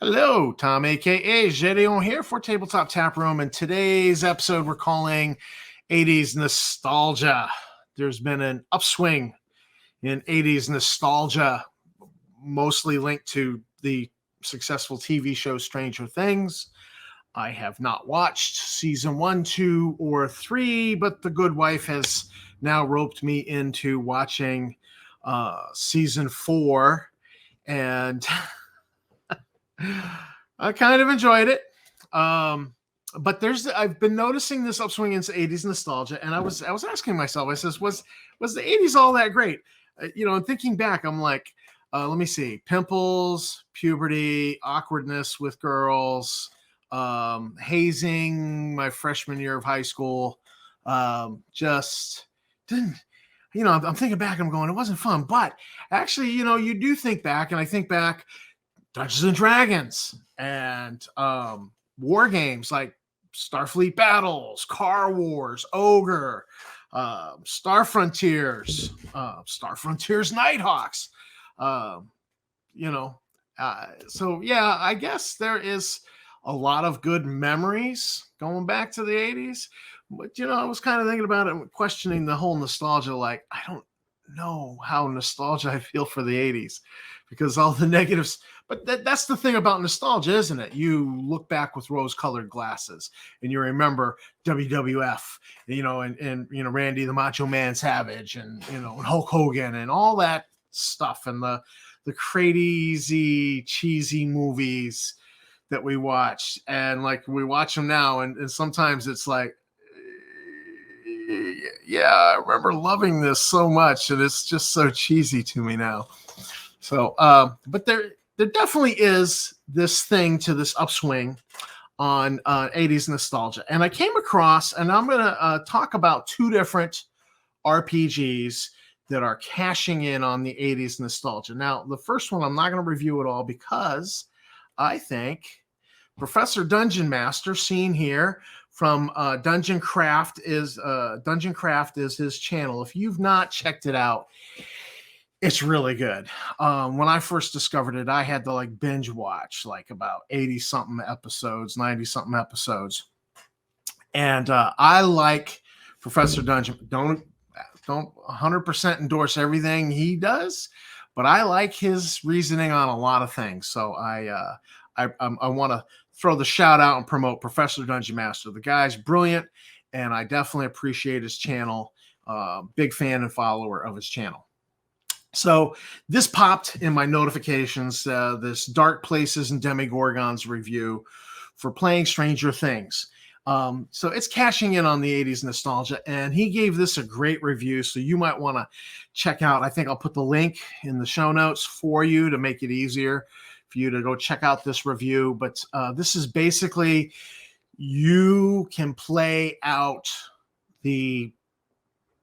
Hello, Tom, aka Gedeon here for Tabletop Tap Room. And today's episode we're calling 80s Nostalgia. There's been an upswing in 80s nostalgia, mostly linked to the successful TV show Stranger Things. I have not watched season 1, 2, or 3, but the good wife has now roped me into watching season 4. And I kind of enjoyed it. But I've been noticing this upswing into 80s nostalgia, and I was asking myself, I says, was the 80s all that great? And thinking back, I'm like, let me see, pimples, puberty, awkwardness with girls, hazing my freshman year of high school, just didn't. I'm thinking back, I'm going, it wasn't fun. But actually, you do think back, and I think back, Dungeons and Dragons and war games like Starfleet Battles, Car Wars, Ogre, Star Frontiers, Nighthawks. So yeah, I guess there is a lot of good memories going back to the 80s. But I was kind of thinking about it, questioning the whole nostalgia. Like, I don't know how nostalgia I feel for the 80s because all the negatives. But that's the thing about nostalgia, isn't it? You look back with rose-colored glasses and you remember WWF, and Randy the Macho Man Savage, and Hulk Hogan and all that stuff, and the crazy cheesy movies that we watched. And like we watch them now, and sometimes it's like, yeah, I remember loving this so much, and it's just so cheesy to me now. So, but there definitely is this thing to this upswing on 80s nostalgia. And I came across, and I'm going to talk about two different RPGs that are cashing in on the 80s nostalgia. Now, the first one, I'm not going to review it all because I think Professor Dungeon Master, seen here from Dungeon Craft is his channel. If you've not checked it out, it's really good. When I first discovered it, I had to binge watch about 80 something episodes, 90 something episodes. And I like Professor Dungeon. Don't 100% endorse everything he does, but I like his reasoning on a lot of things. So I want to throw the shout out and promote Professor Dungeon Master. The guy's brilliant, and I definitely appreciate his channel. Big fan and follower of his channel. So this popped in my notifications, this Dark Places and Demigorgons review for playing Stranger Things. So it's cashing in on the 80s nostalgia, and he gave this a great review, so you might want to check out. I think I'll put the link in the show notes for you to make it easier for you to go check out this review. But this is basically, you can play out the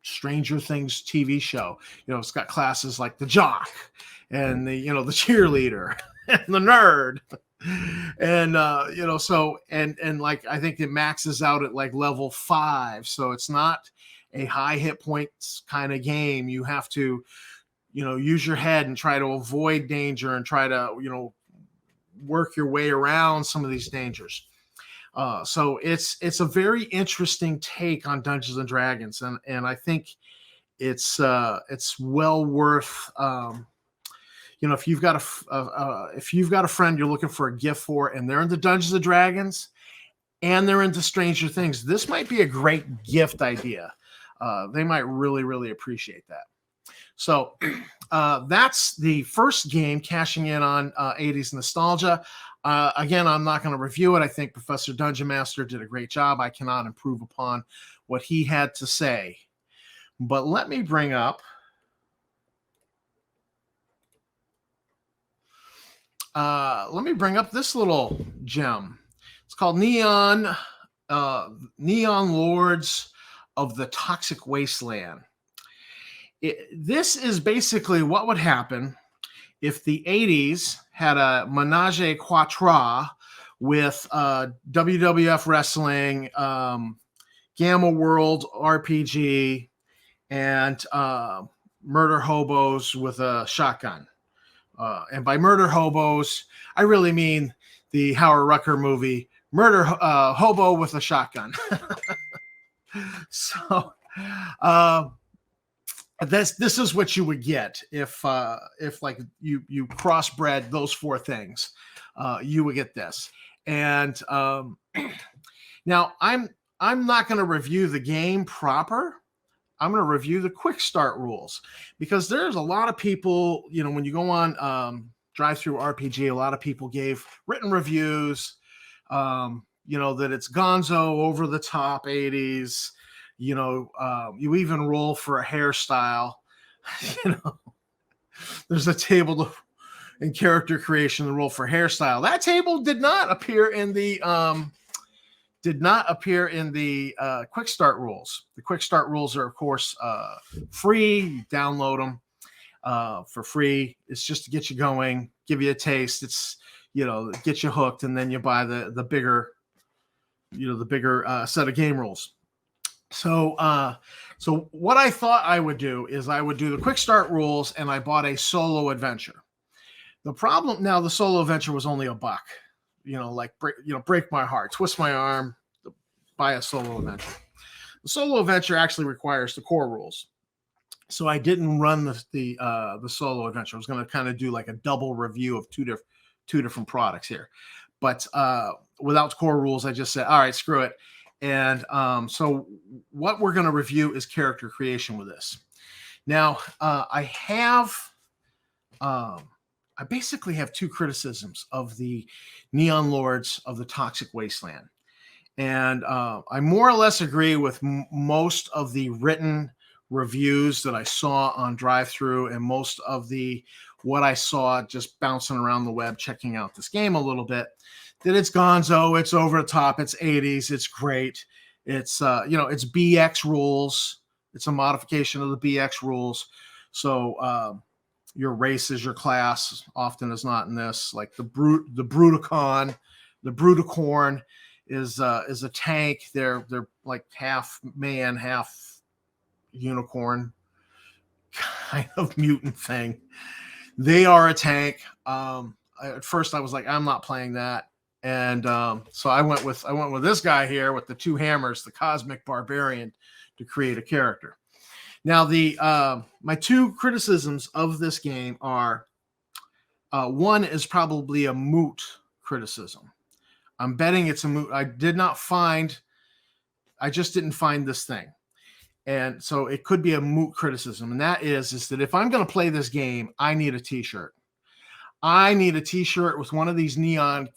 Stranger Things TV show. It's got classes like the jock and the cheerleader and the nerd, and like I think it maxes out at level 5, so it's not a high hit points kind of game. You have to use your head and try to avoid danger and try to work your way around some of these dangers. So it's a very interesting take on Dungeons and Dragons, and I think it's well worth. If you've got a friend you're looking for a gift for, and they're into Dungeons and Dragons, and they're into Stranger Things, this might be a great gift idea. They might really, really appreciate that. So that's the first game cashing in on 80s nostalgia. Again, I'm not going to review it. I think Professor Dungeon Master did a great job. I cannot improve upon what he had to say. But let me bring up this little gem. It's called Neon Lords of the Toxic Wasteland. This is basically what would happen if the 80s had a menage a trois with WWF wrestling, Gamma World RPG, and murder hobos with a shotgun. And by murder hobos, I really mean the Howard Rucker movie, Murder Hobo with a Shotgun. So this is what you would get if like you crossbred those four things. You would get this. And now I'm not going to review the game proper. I'm going to review the quick start rules, because there's a lot of people, you know, when you go on Drive-Thru RPG, a lot of people gave written reviews, you know, that it's gonzo, over the top 80s, you know, you even roll for a hairstyle, you know, there's a table in character creation, the roll for hairstyle. That table did not appear in the quick start rules. The quick start rules are, of course, free. You download them for free. It's just to get you going, give you a taste. It's, you know, get you hooked, and then you buy the bigger, you know, the bigger set of game rules. So what I thought I would do is I would do the quick start rules, and I bought a solo adventure. The problem now, the solo adventure was only $1. You know, like, break my heart, twist my arm, buy a solo adventure. The solo adventure actually requires the core rules. So I didn't run the solo adventure. I was going to kind of do like a double review of two different products here. But without core rules, I just said, all right, screw it. And so what we're going to review is character creation with this. Now, I basically have two criticisms of the Neon Lords of the Toxic Wasteland. And I more or less agree with most of the written reviews that I saw on Drive-Thru, and most of what I saw just bouncing around the web, checking out this game a little bit, that it's gonzo, it's over the top, it's 80s, it's great. It's, you know, it's BX rules. It's a modification of the BX rules. So, your race is your class, often is not in this. Like the Bruticon, the Bruticorn is a tank. They're like half man, half unicorn kind of mutant thing. They are a tank. At first I was like, I'm not playing that. And so I went with this guy here with the two hammers, the Cosmic Barbarian, to create a character. Now, my two criticisms of this game are, one is probably a moot criticism. I'm betting it's a moot. I just didn't find this thing. And so it could be a moot criticism. And that is that if I'm going to play this game, I need a t-shirt. I need a t-shirt with one of these neon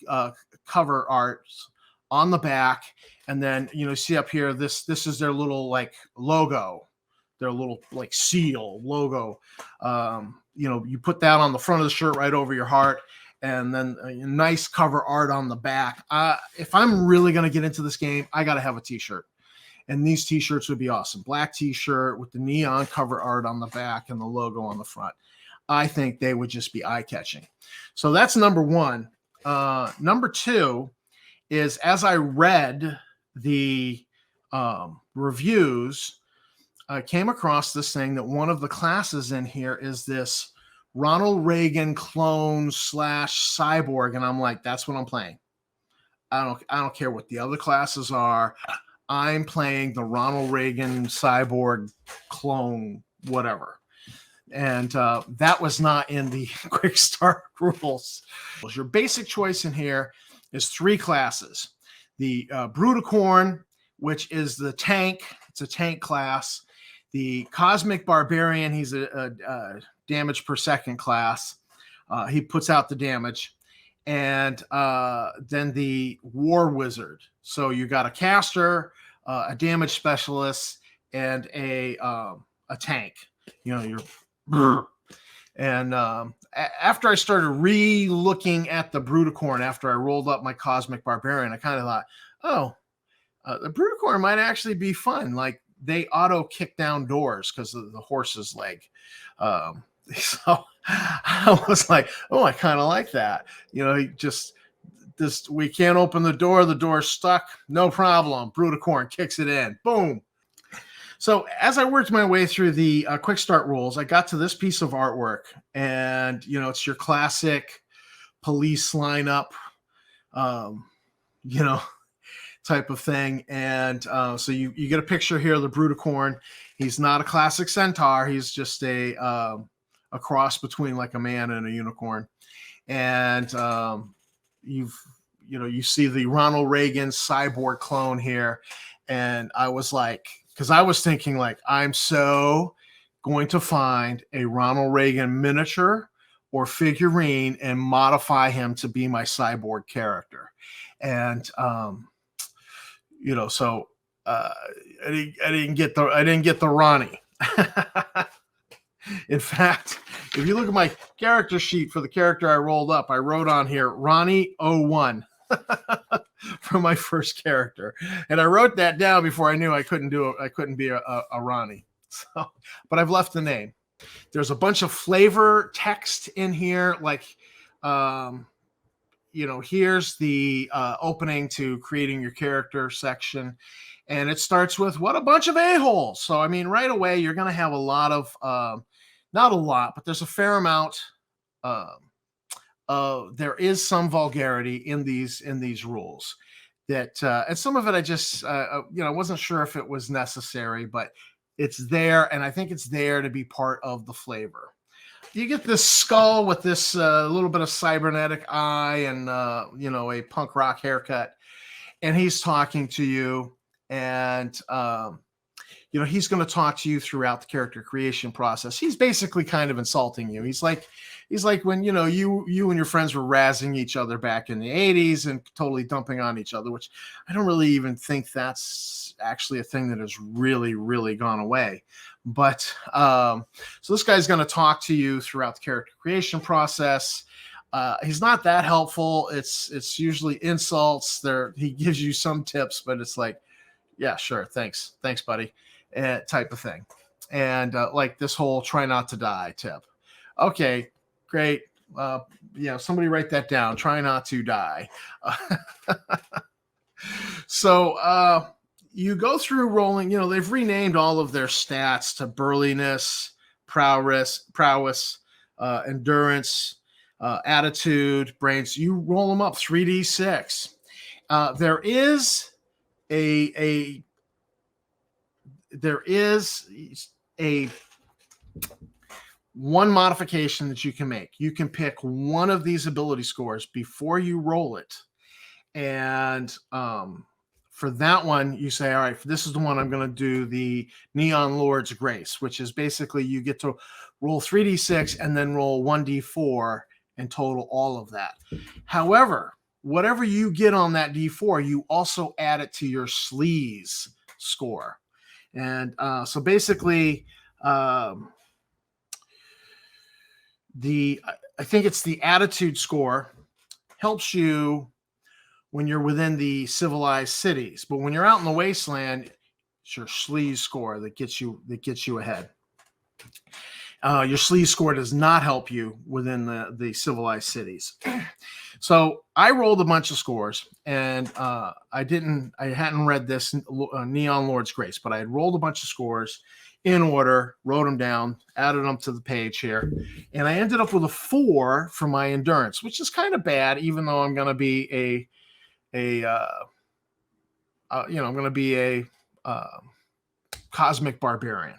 cover arts on the back. And then, you know, see up here, this is their little like logo. Their little like seal logo. You know, you put that on the front of the shirt right over your heart, and then a nice cover art on the back. If I'm really going to get into this game, I got to have a t-shirt, and these t-shirts would be awesome. Black t-shirt with the neon cover art on the back and the logo on the front. I think they would just be eye-catching. So that's number one. Number two is, as I read the reviews, I came across this thing that one of the classes in here is this Ronald Reagan clone / cyborg, and I'm like, that's what I'm playing. I don't care what the other classes are. I'm playing the Ronald Reagan cyborg clone, whatever. And that was not in the quick start rules. Your basic choice in here is 3 classes. The Bruticorn, which is the tank. It's a tank class. The Cosmic Barbarian, he's a damage per second class. He puts out the damage. And then the War Wizard. So you got a caster, a damage specialist, and a tank. You know, and after I started re-looking at the Bruticorn, after I rolled up my Cosmic Barbarian, I kind of thought, oh, the Bruticorn might actually be fun. Like, they auto kick down doors because of the horse's leg. So I was like, oh, I kind of like that. You know, we can't open the door's stuck. No problem. Bruticorn kicks it in. Boom. So as I worked my way through the quick start rules, I got to this piece of artwork, and, you know, it's your classic police lineup, um, you know, type of thing. And so you get a picture here of the Bruticorn. He's not a classic centaur. He's just a cross between like a man and a unicorn. And you see the Ronald Reagan cyborg clone here. And I was like, because I was thinking like, I'm so going to find a Ronald Reagan miniature or figurine and modify him to be my cyborg character. And so I didn't get the Ronnie. In fact, if you look at my character sheet for the character I rolled up, I wrote on here Ronnie 01 for my first character, and I wrote that down before I knew I couldn't be a Ronnie. So, but I've left the name. There's a bunch of flavor text in here, like here's the opening to creating your character section. And it starts with, what a bunch of a-holes. So, I mean, right away, you're going to have a lot of, not a lot, but there's a fair amount. There is some vulgarity in these rules that, and some of it I just, wasn't sure if it was necessary, but it's there. And I think it's there to be part of the flavor. You get this skull with this little bit of cybernetic eye and, a punk rock haircut. And he's talking to you. And, he's going to talk to you throughout the character creation process. He's basically kind of insulting you. He's like when, you and your friends were razzing each other back in the 80s and totally dumping on each other, which I don't really even think that's actually a thing that has really, really gone away. But so this guy's going to talk to you throughout the character creation process. He's not that helpful. It's usually insults. He gives you some tips, but it's like, yeah, sure. Thanks, buddy, type of thing. And like this whole try not to die tip. Okay, great. Somebody write that down. Try not to die. So you go through rolling. They've renamed all of their stats to burliness, prowess, endurance, attitude, brains. You roll them up 3d6. There is one modification that you can make. You can pick one of these ability scores before you roll it. And for that one, you say, all right, this is the one I'm going to do the Neon Lord's Grace, which is basically you get to roll 3d6 and then roll 1d4 and total all of that. However, whatever you get on that D4, you also add it to your sleaze score. And so basically, I think it's the attitude score helps you when you're within the civilized cities. But when you're out in the wasteland, it's your sleaze score that gets you ahead. Your sleaze score does not help you within the civilized cities. So I rolled a bunch of scores, and I hadn't read this Neon Lord's Grace, but I had rolled a bunch of scores in order, wrote them down, added them to the page here, and I ended up with a 4 for my endurance, which is kind of bad, even though I'm going to be a cosmic barbarian.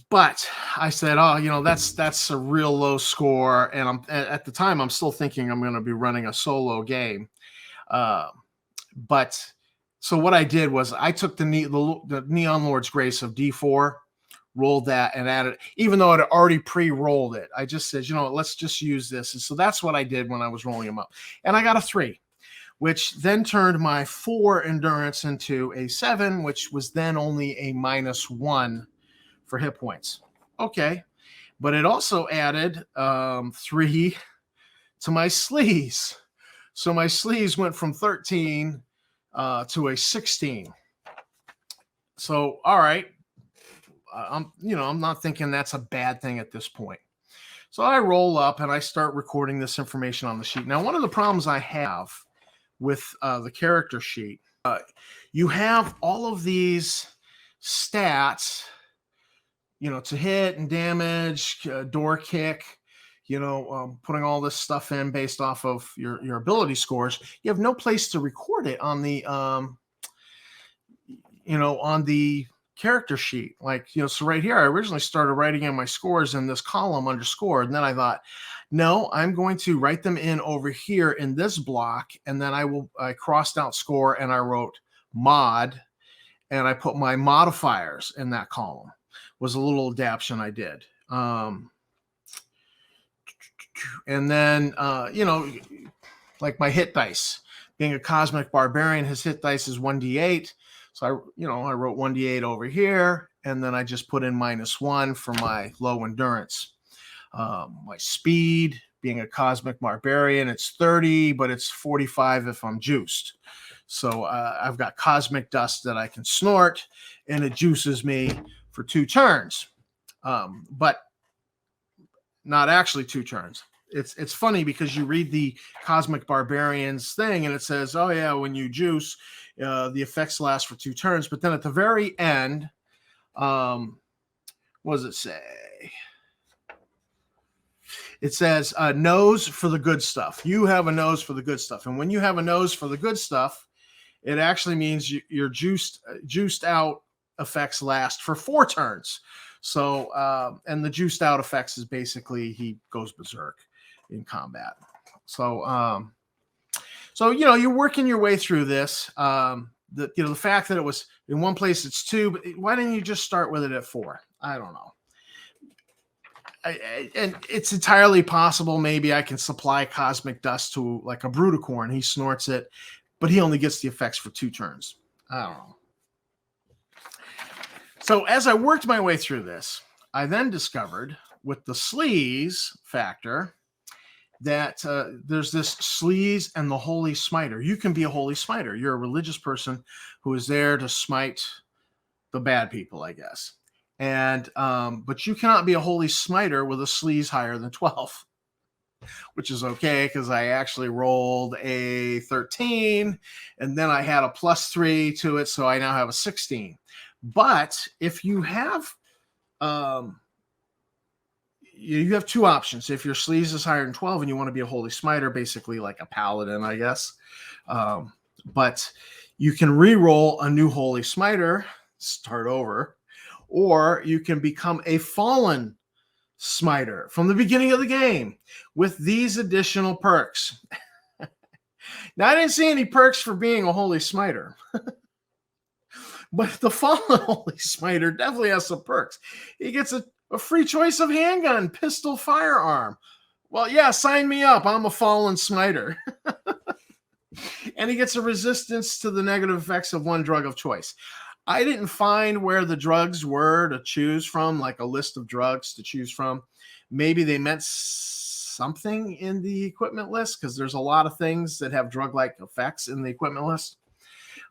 But I said, that's a real low score. And at the time, I'm still thinking I'm going to be running a solo game. But so what I did was I took the Neon Lord's Grace of D4, rolled that and added, even though it had already pre-rolled it. I just said, let's just use this. And so that's what I did when I was rolling them up. And I got a 3, which then turned my 4 endurance into a 7, which was then only a -1 for hit points. Okay. But it also added 3 to my sleaze. So my sleaze went from 13 to a 16. So, all right. I'm not thinking that's a bad thing at this point. So I roll up and I start recording this information on the sheet. Now, one of the problems I have with the character sheet, you have all of these stats, to hit and damage, door kick, putting all this stuff in based off of your ability scores, you have no place to record it on the on the character sheet. Like, so right here, I originally started writing in my scores in this column under score. And then I thought, no, I'm going to write them in over here in this block. And then I crossed out score and I wrote mod, and I put my modifiers in that column. Was a little adaptation I did. And then, like my hit dice, being a cosmic barbarian, his hit dice is 1d8. So I wrote 1d8 over here, and then I just put in -1 for my low endurance. My speed, being a cosmic barbarian, it's 30, but it's 45 if I'm juiced. So I've got cosmic dust that I can snort, and it juices me for 2 turns, but not actually 2 turns. It's funny because you read the Cosmic Barbarians thing, and it says, oh yeah, when you juice, the effects last for 2 turns. But then at the very end, what does it say? It says nose for the good stuff. You have a nose for the good stuff. And when you have a nose for the good stuff, it actually means your juiced out effects last for 4 turns. So, and the juiced out effects is basically he goes berserk in combat. So, you're working your way through this. The fact that it was in one place it's 2, but why didn't you just start with it at 4? I don't know. And it's entirely possible maybe I can supply cosmic dust to like a Brudicorn. He snorts it, but he only gets the effects for 2 turns. I don't know. So as I worked my way through this, I then discovered with the sleaze factor that there's this sleaze and the holy smiter. You can be a holy smiter. You're a religious person who is there to smite the bad people, I guess. And but you cannot be a holy smiter with a sleaze higher than 12, which is okay because I actually rolled a 13 and then I had a +3 to it, so I now have a 16. But if you have you have 2 options. If your sleaze is higher than 12 and you want to be a holy smiter, basically like a paladin, I guess. But you can re-roll a new holy smiter, start over, or you can become a fallen smiter from the beginning of the game with these additional perks. Now, I didn't see any perks for being a holy smiter. But the fallen holy smiter definitely has some perks. He gets a free choice of handgun, pistol, firearm. Well, yeah, sign me up. I'm a fallen smiter. And he gets a resistance to the negative effects of 1 drug of choice. I didn't find where the drugs were to choose from, like a list of drugs to choose from. Maybe they meant something in the equipment list because there's a lot of things that have drug-like effects in the equipment list.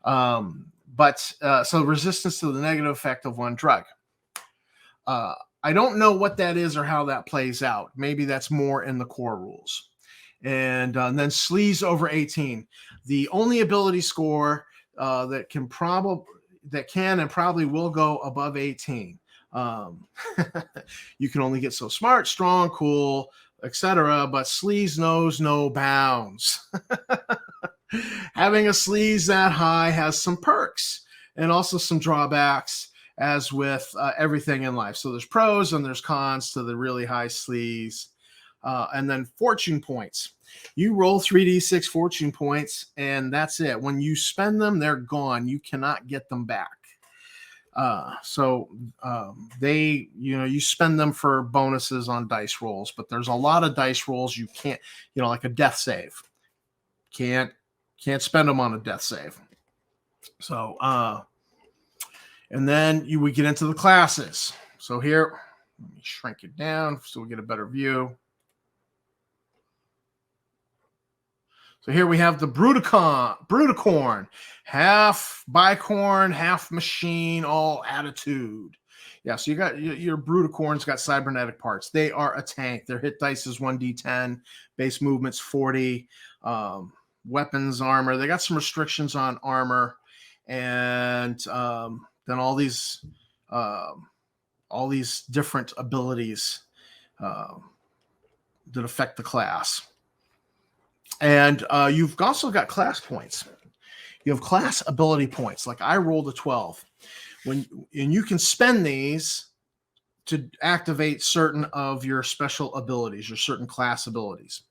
So resistance to the negative effect of 1 drug. I don't know what that is or how that plays out. Maybe that's more in the core rules. And then sleaze over 18. The only ability score that can and probably will go above 18. You can only get so smart, strong, cool, etc. But sleaze knows no bounds. Having a sleaze that high has some perks and also some drawbacks, as with everything in life. So there's pros and there's cons to the really high sleaze. And then fortune points. You roll 3d6 fortune points, and that's it. When you spend them, they're gone. You cannot get them back. You spend them for bonuses on dice rolls, but there's a lot of dice rolls you can't, like a death save. Can't spend them on a death save. So, and then we get into the classes. So here, let me shrink it down so we get a better view. So here we have the Brudicorn, half bicorn, half machine, all attitude. Yeah, so you got your Brudicorn's got cybernetic parts. They are a tank. Their hit dice is 1d10, base movement's 40, weapons, armor. They got some restrictions on armor, and then all these different abilities. that affect the class. And you've also got class points. You have class ability points. Like I rolled a 12. And you can spend these to activate certain of your special abilities, your certain class abilities.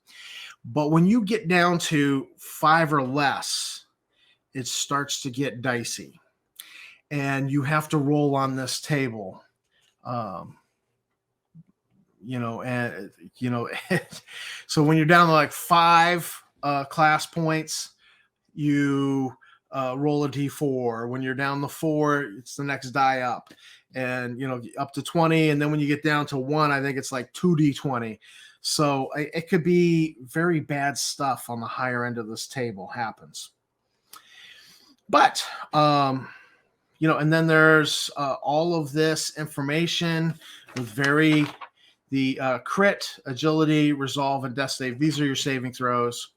But when you get down to 5 or less, it starts to get dicey. And you have to roll on this table. So when you're down to like 5 class points, you roll a d4. When you're down to 4, it's the next die up, and up to 20. And then when you get down to 1, I think it's like 2d20. So it could be very bad stuff on the higher end of this table happens. But and then there's all of this information with the crit, agility, resolve, and death save. These are your saving throws.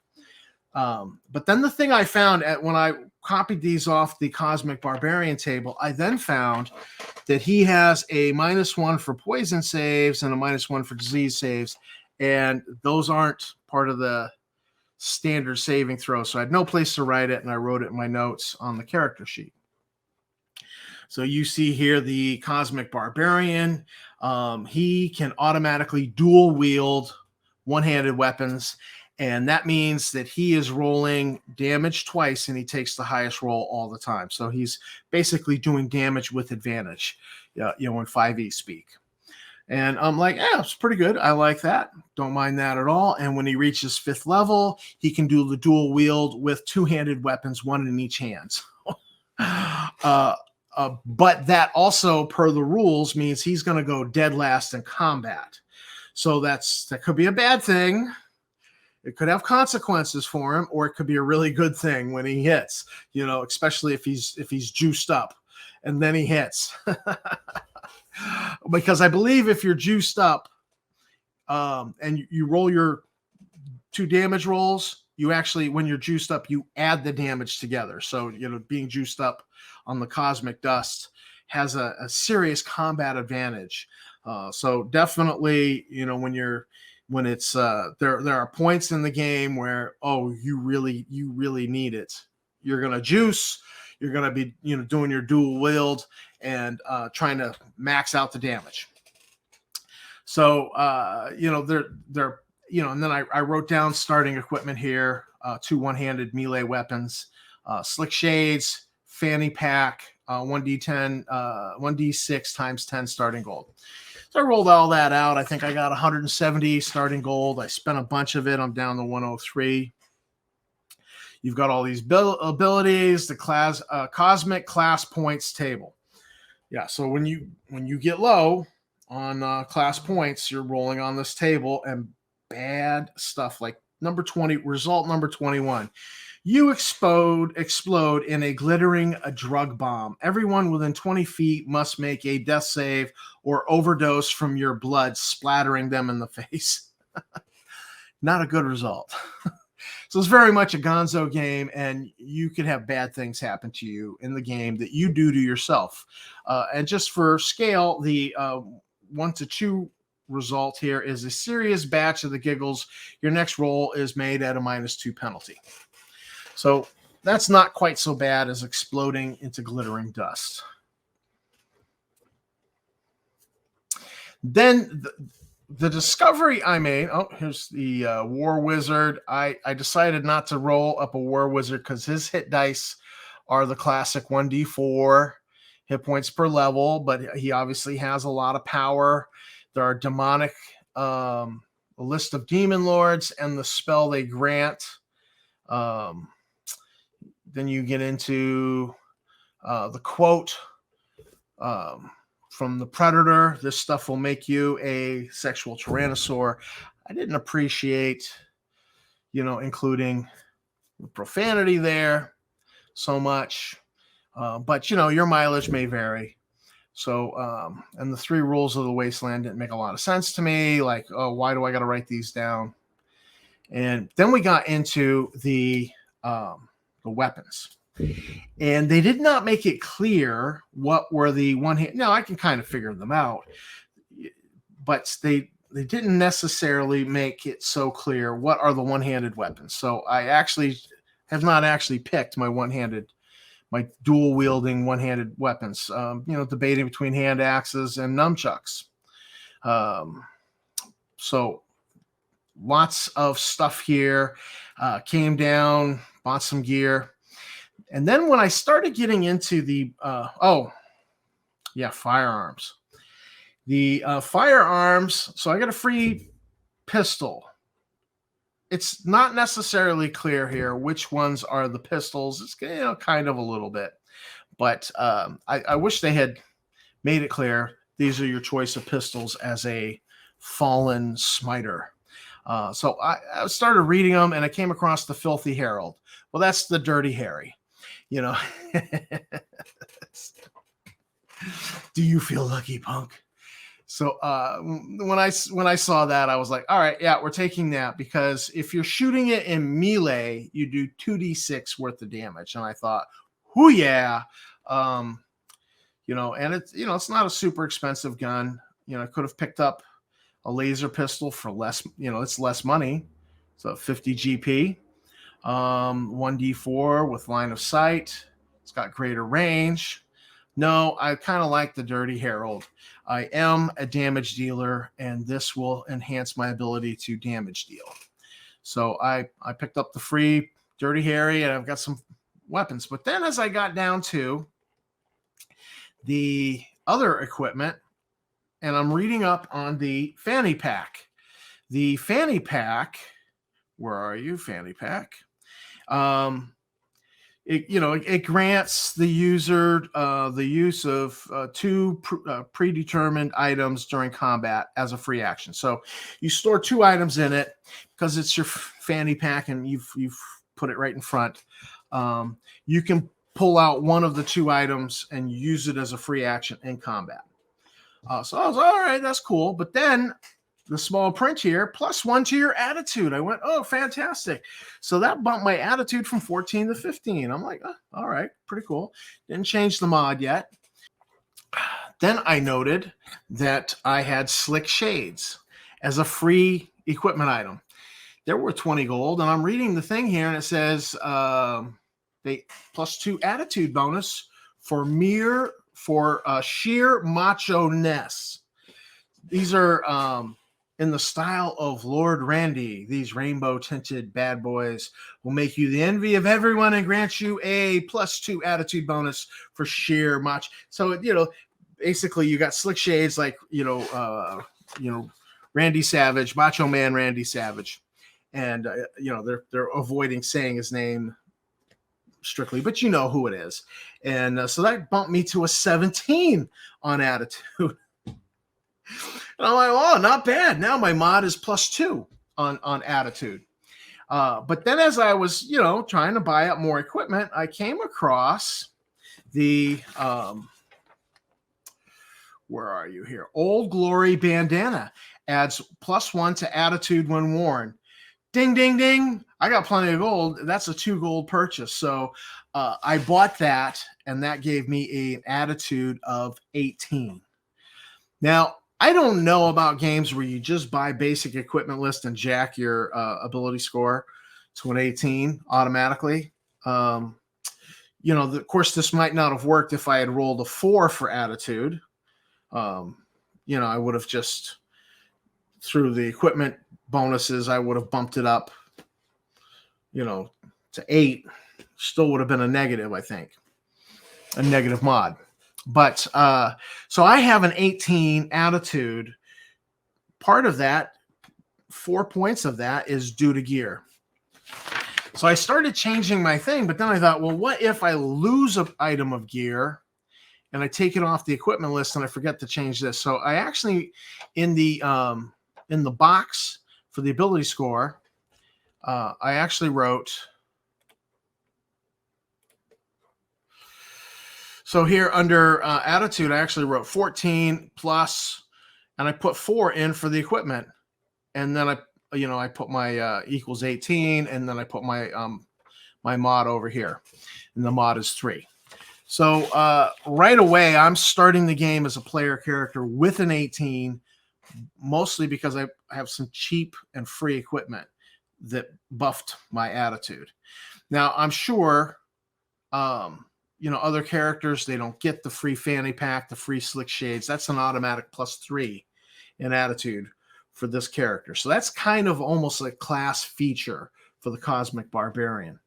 But then the thing I found when I copied these off the Cosmic Barbarian table, I then found that he has a -1 for poison saves and a -1 for disease saves. And those aren't part of the standard saving throw. So I had no place to write it, and I wrote it in my notes on the character sheet. So you see here the Cosmic Barbarian. He can automatically dual wield one-handed weapons, and that means that he is rolling damage twice, and he takes the highest roll all the time. So he's basically doing damage with advantage, in 5e speak. And I'm like, yeah, it's pretty good. I like that. Don't mind that at all. And when he reaches 5th level, he can do the dual wield with 2-handed weapons, one in each hand. But that also, per the rules, means he's going to go dead last in combat. So that could be a bad thing. It could have consequences for him, or it could be a really good thing when he hits, especially if he's juiced up and then he hits. Because I believe if you're juiced up and you roll your 2 damage rolls, you actually, when you're juiced up, you add the damage together. So, being juiced up on the cosmic dust has a serious combat advantage. So definitely, when it's there are points in the game where, you really need it. You're going to juice. You're going to be, doing your dual wield and trying to max out the damage. So, and then I wrote down starting equipment here, 2 one-handed melee weapons, slick shades, fanny pack, 1d10, 1d6 times 10 starting gold. So I rolled all that out. I think I got 170 starting gold. I spent a bunch of it. I'm down to 103. You've got all these abilities, the class, cosmic class points table. Yeah, so when you get low on class points, you're rolling on this table, and bad stuff like result number 21. You explode in a glittering drug bomb. Everyone within 20 feet must make a death save or overdose from your blood, splattering them in the face. Not a good result. So it's very much a gonzo game, and you could have bad things happen to you in the game that you do to yourself. And just for scale, the 1 to 2 result here is a serious batch of the giggles. Your next roll is made at a -2 penalty. So that's not quite so bad as exploding into glittering dust. Then the discovery I made, here's the War Wizard. I decided not to roll up a War Wizard because his hit dice are the classic 1d4 hit points per level, but he obviously has a lot of power. There are demonic, a list of demon lords, and the spell they grant. Then you get into the quote from the Predator. This stuff will make you a sexual tyrannosaur. I didn't appreciate, including the profanity there so much. But, your mileage may vary. So, and the 3 rules of the Wasteland didn't make a lot of sense to me. Like, why do I got to write these down? And then we got into the weapons. And they did not make it clear what were the one hand. Now I can kind of figure them out, but they they didn't necessarily make it so clear what are the one-handed weapons. So I actually have not actually picked my dual wielding one-handed weapons. Debating between hand axes and nunchucks. So lots of stuff here. Came down, bought some gear. And then when I started getting into the firearms. The firearms, so I got a free pistol. It's not necessarily clear here which ones are the pistols. It's kind of a little bit. But I wish they had made it clear. These are your choice of pistols as a fallen smiter. So I started reading them, and I came across the Filthy Herald. Well, that's the Dirty Harry. Do you feel lucky, punk? So when I saw that, I was like, all right, yeah, we're taking that, because if you're shooting it in melee, you do 2d6 worth of damage. And I thought, whoo, yeah. And it's not a super expensive gun. I could have picked up a laser pistol for less, it's less money. So 50 GP, 1d4 with line of sight. It's got greater range. No, I kind of like the Dirty Herald. I am a damage dealer, and this will enhance my ability to damage deal. So I picked up the free Dirty Harry, and I've got some weapons. But then as I got down to the other equipment, and I'm reading up on the fanny pack. The fanny pack, where are you, fanny pack? It grants the user the use of two predetermined items during combat as a free action. So you store 2 items in it because it's your fanny pack and you've put it right in front. You can pull out one of the 2 items and use it as a free action in combat. So I was all right, that's cool. But then the small print here, +1 to your attitude. I went, oh, fantastic. So that bumped my attitude from 14 to 15. I'm like, oh, all right, pretty cool. Didn't change the mod yet. Then I noted that I had slick shades as a free equipment item. There were 20 gold, and I'm reading the thing here, and it says they +2 attitude bonus for sheer macho-ness. These are in the style of Lord Randy. These rainbow-tinted bad boys will make you the envy of everyone and grant you a +2 attitude bonus for sheer macho. So, basically you got slick shades like, Randy Savage, Macho Man Randy Savage. And, they're avoiding saying his name strictly, but you know who it is. And so that bumped me to a 17 on attitude. And I'm like, oh, not bad. Now my mod is +2 on attitude. But then as I was, trying to buy up more equipment, I came across the, where are you here? Old Glory bandana adds +1 to attitude when worn. Ding, ding, ding. I got plenty of gold. That's a 2 gold purchase. So I bought that, and that gave me an attitude of 18. Now, I don't know about games where you just buy basic equipment list and jack your ability score to an 18 automatically. Of course, this might not have worked if I had rolled a 4 for attitude. I would have just, through the equipment bonuses, I would have bumped it up, to 8. Still would have been a negative, I think. A negative mod. But so I have an 18 attitude. Part of that, 4 points of that is due to gear. So I started changing my thing, but then I thought, well, what if I lose an item of gear and I take it off the equipment list and I forget to change this? So I actually, in the box for the ability score, I actually wrote. So here under attitude, I actually wrote 14 plus, and I put 4 in for the equipment. And then I put my equals 18, and then I put my my mod over here, and the mod is 3. So right away, I'm starting the game as a player character with an 18 mostly because I have some cheap and free equipment that buffed my attitude. Now, I'm sure, other characters, they don't get the free fanny pack, the free slick shades. That's an automatic +3 in attitude for this character. So that's kind of almost a class feature for the Cosmic Barbarian.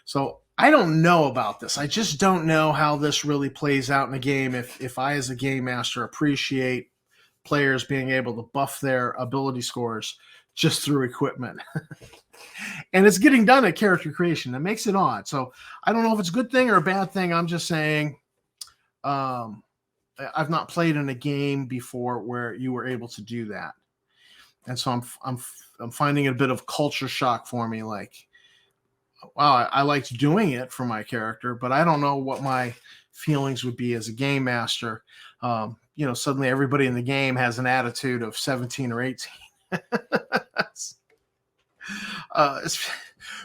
So I don't know about this. I just don't know how this really plays out in a game if I, as a game master, appreciate players being able to buff their ability scores just through equipment. And it's getting done at character creation. That makes it odd. So I don't know if it's a good thing or a bad thing. I'm just saying I've not played in a game before where you were able to do that. And so I'm finding it a bit of culture shock for me. Like, wow, I liked doing it for my character, but I don't know what my feelings would be as a game master. Suddenly everybody in the game has an attitude of 17 or 18.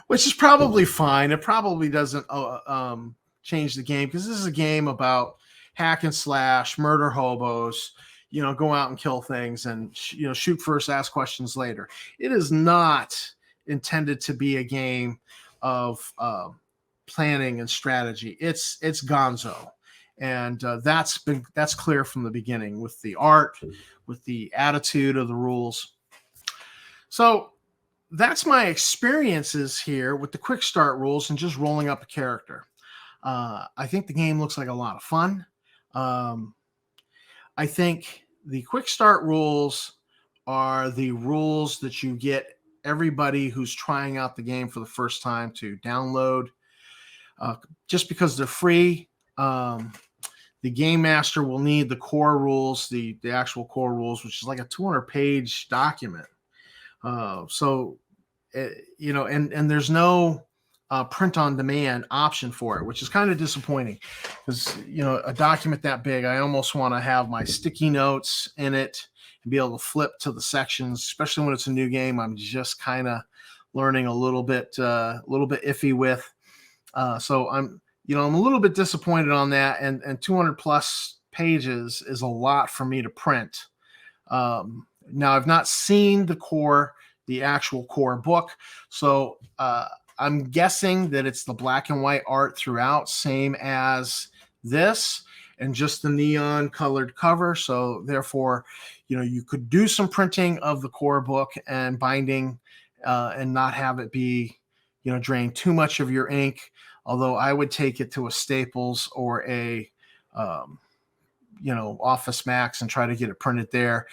Which is probably fine. It probably doesn't change the game, because this is a game about hack and slash, murder hobos, go out and kill things and, shoot first, ask questions later. It is not intended to be a game of planning and strategy. It's gonzo. And that's clear from the beginning with the art, with the attitude of the rules. So that's my experiences here with the quick start rules and just rolling up a character. I think the game looks like a lot of fun. I think the quick start rules are the rules that you get everybody who's trying out the game for the first time to download, just because they're free. The game master will need the core rules, the actual core rules, which is like a 200-page document. And there's no print on demand option for it, which is kind of disappointing, because, a document that big, I almost want to have my sticky notes in it and be able to flip to the sections, especially when it's a new game I'm just kind of learning a little bit iffy with. So I'm a little bit disappointed on that, and 200 plus pages is a lot for me to print. Now, I've not seen the actual core book, so I'm guessing that it's the black and white art throughout, same as this, and just the neon colored cover. So therefore, you could do some printing of the core book and binding, and not have it be, drain too much of your ink. Although I would take it to a Staples or a, Office Max and try to get it printed there.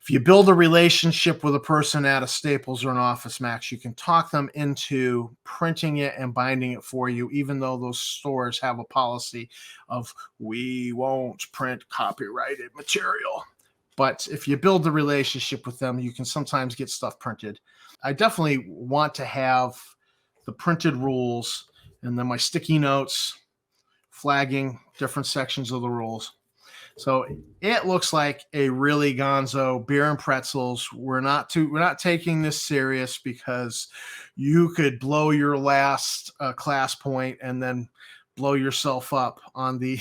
If you build a relationship with a person at a Staples or an Office Max, you can talk them into printing it and binding it for you, even though those stores have a policy of, we won't print copyrighted material. But if you build the relationship with them, you can sometimes get stuff printed. I definitely want to have the printed rules and then my sticky notes flagging different sections of the rules. So it looks like a really gonzo beer and pretzels. We're not taking this serious, because you could blow your last class point and then blow yourself up on the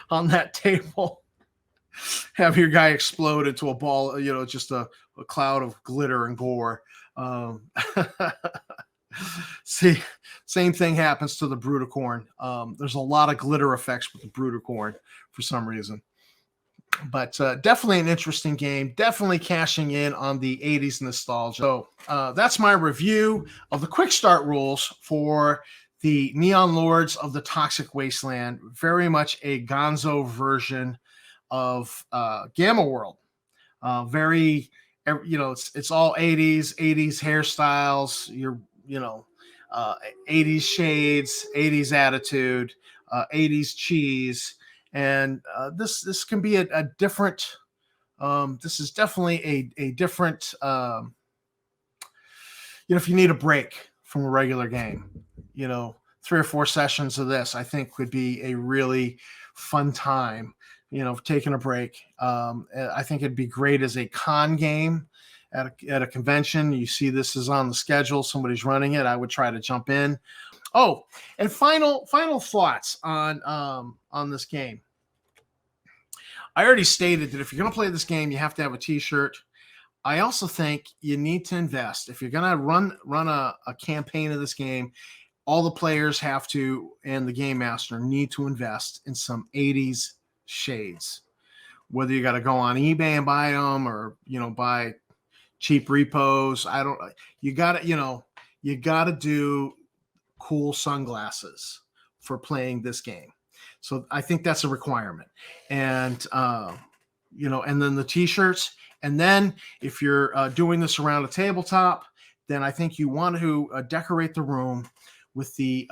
on that table. Have your guy explode into a ball, just a cloud of glitter and gore. See, same thing happens to the Bruticorn. There's a lot of glitter effects with the Bruticorn for some reason. But definitely an interesting game. Definitely cashing in on the 80s nostalgia. So that's my review of the quick start rules for the Neon Lords of the Toxic Wasteland. Very much a gonzo version of Gamma World. It's all 80s hairstyles. 80s shades, 80s attitude, 80s cheese. And this can be a different, this is definitely a different, if you need a break from a regular game, 3 or 4 sessions of this, I think would be a really fun time, taking a break. I think it'd be great as a con game at a convention. You see this is on the schedule, somebody's running it, I would try to jump in. Oh, and final thoughts on this game. I already stated that if you're going to play this game, you have to have a t-shirt. I also think you need to invest. If you're going to run a campaign of this game, all the players have to, and the game master need to invest in some 80s shades. Whether you got to go on eBay and buy them, or buy cheap repos, you got to do cool sunglasses for playing this game. So I think that's a requirement. And and then the t-shirts. And then if you're doing this around a tabletop, then I think you want to decorate the room with the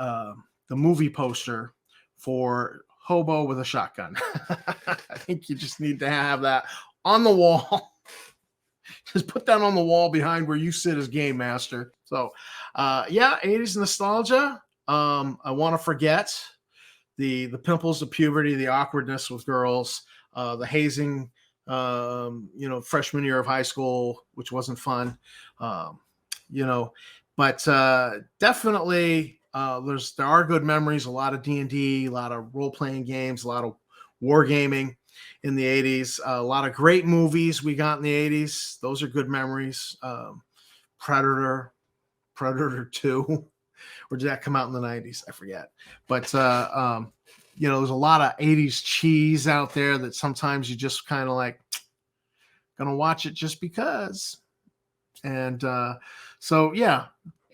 movie poster for Hobo with a Shotgun. I think you just need to have that on the wall. Just put that on the wall behind where you sit as game master. So, 80s nostalgia. I want to forget the pimples, the puberty, the awkwardness with girls, the hazing, freshman year of high school, which wasn't fun, but definitely there are good memories, a lot of D&D, a lot of role-playing games, a lot of wargaming in the 80s, a lot of great movies we got in the 80s. Those are good memories. Predator 2, or did that come out in the 90s? I forget. But there's a lot of 80s cheese out there that sometimes you just kind of like gonna watch it just because. And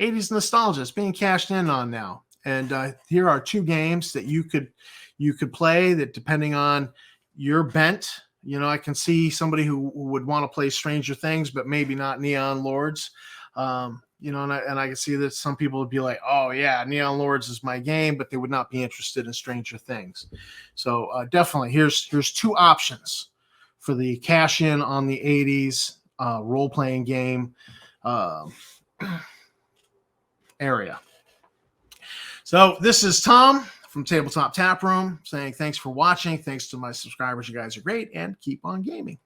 80s nostalgia is being cashed in on now. And here are 2 games that you could play that, depending on your bent. I can see somebody who would want to play Stranger Things, but maybe not Neon Lords. And I can see that some people would be like, oh yeah, Neon Lords is my game, but they would not be interested in Stranger Things. So definitely here's 2 options for the cash in on the 80s role-playing game area. So this is Tom from Tabletop Tap Room saying thanks for watching. Thanks to my subscribers. You guys are great, and keep on gaming.